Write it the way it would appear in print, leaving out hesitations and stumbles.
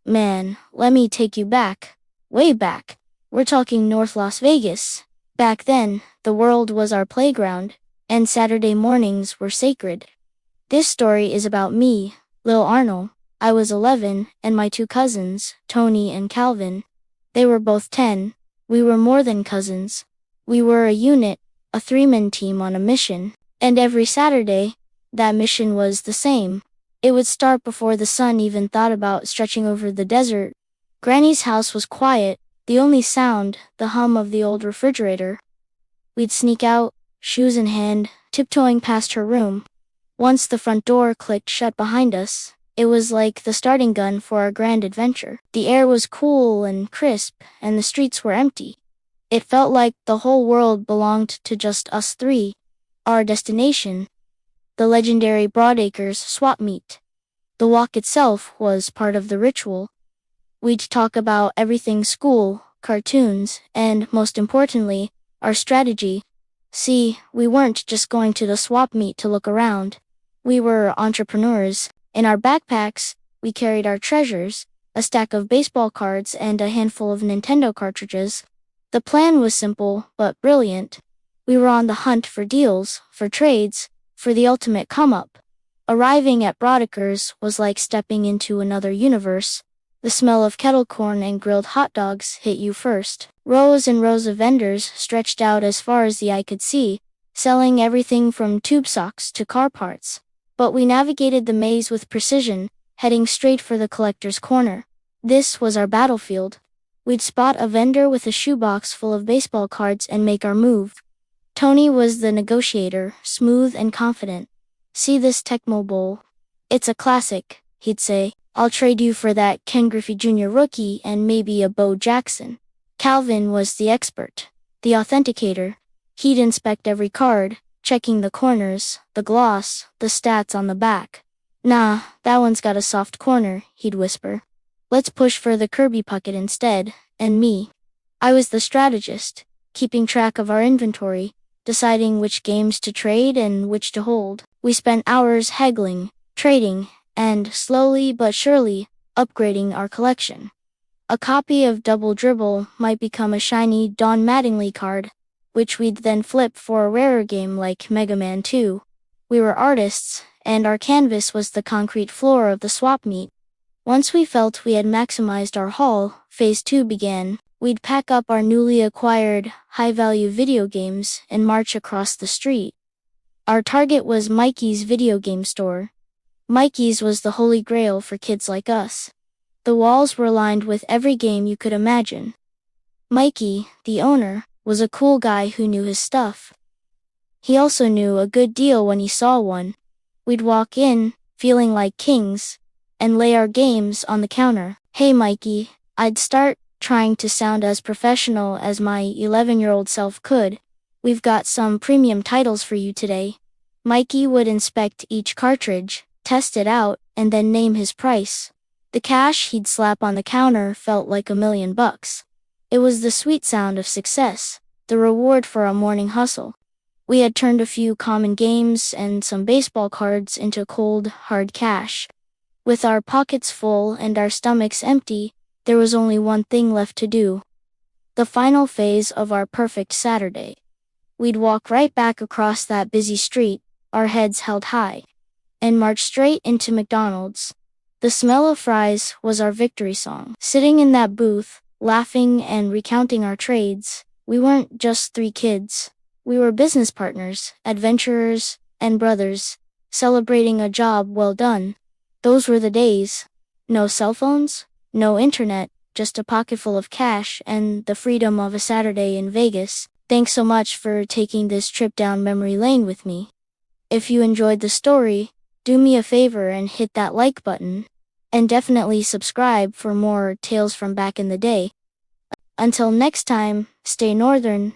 Man, let me take you back. Way back. We're talking North Las Vegas. Back then, the world was our playground, and Saturday mornings were sacred. This story is about me, Lil Arnold. I was 11, and my two cousins, Tony and Calvin. They were both 10. We were more than cousins. We were a unit, a three-man team on a mission. And every Saturday, that mission was the same. It would start before the sun even thought about stretching over the desert. Granny's house was quiet, the only sound, the hum of the old refrigerator. We'd sneak out, shoes in hand, tiptoeing past her room. Once the front door clicked shut behind us, it was like the starting gun for our grand adventure. The air was cool and crisp, and the streets were empty. It felt like the whole world belonged to just us three. Our destination, the legendary Broadacres swap meet. The walk itself was part of the ritual. We'd talk about everything: school, cartoons, and, most importantly, our strategy. See, we weren't just going to the swap meet to look around. We were entrepreneurs. In our backpacks, we carried our treasures, a stack of baseball cards and a handful of Nintendo cartridges. The plan was simple, but brilliant. We were on the hunt for deals, for trades, for the ultimate come-up. Arriving at Broadacres was like stepping into another universe. The smell of kettle corn and grilled hot dogs hit you first. Rows and rows of vendors stretched out as far as the eye could see, selling everything from tube socks to car parts. But we navigated the maze with precision, heading straight for the collector's corner. This was our battlefield. We'd spot a vendor with a shoebox full of baseball cards and make our move. Tony was the negotiator, smooth and confident. "See this Tecmo Bowl? It's a classic," he'd say. "I'll trade you for that Ken Griffey Jr. rookie and maybe a Bo Jackson." Calvin was the expert, the authenticator. He'd inspect every card, checking the corners, the gloss, the stats on the back. "Nah, that one's got a soft corner," he'd whisper. "Let's push for the Kirby Puckett instead." And me, I was the strategist, keeping track of our inventory, deciding which games to trade and which to hold. We spent hours haggling, trading, and, slowly but surely, upgrading our collection. A copy of Double Dribble might become a shiny Don Mattingly card, which we'd then flip for a rarer game like Mega Man 2. We were artists, and our canvas was the concrete floor of the swap meet. Once we felt we had maximized our haul, Phase 2 began. We'd pack up our newly acquired, high-value video games and march across the street. Our target was Mikey's video game store. Mikey's was the holy grail for kids like us. The walls were lined with every game you could imagine. Mikey, the owner, was a cool guy who knew his stuff. He also knew a good deal when he saw one. We'd walk in, feeling like kings, and lay our games on the counter. "Hey Mikey," I'd start, trying to sound as professional as my 11-year-old self could. "We've got some premium titles for you today." Mikey would inspect each cartridge, test it out, and then name his price. The cash he'd slap on the counter felt like $1,000,000. It was the sweet sound of success, the reward for a morning hustle. We had turned a few common games and some baseball cards into cold, hard cash. With our pockets full and our stomachs empty, there was only one thing left to do. The final phase of our perfect Saturday. We'd walk right back across that busy street, our heads held high, and march straight into McDonald's. The smell of fries was our victory song. Sitting in that booth, laughing and recounting our trades, we weren't just three kids. We were business partners, adventurers, and brothers, celebrating a job well done. Those were the days. No cell phones, no internet, just a pocketful of cash and the freedom of a Saturday in Vegas. Thanks so much for taking this trip down memory lane with me. If you enjoyed the story, do me a favor and hit that like button. And definitely subscribe for more tales from back in the day. Until next time, stay northern.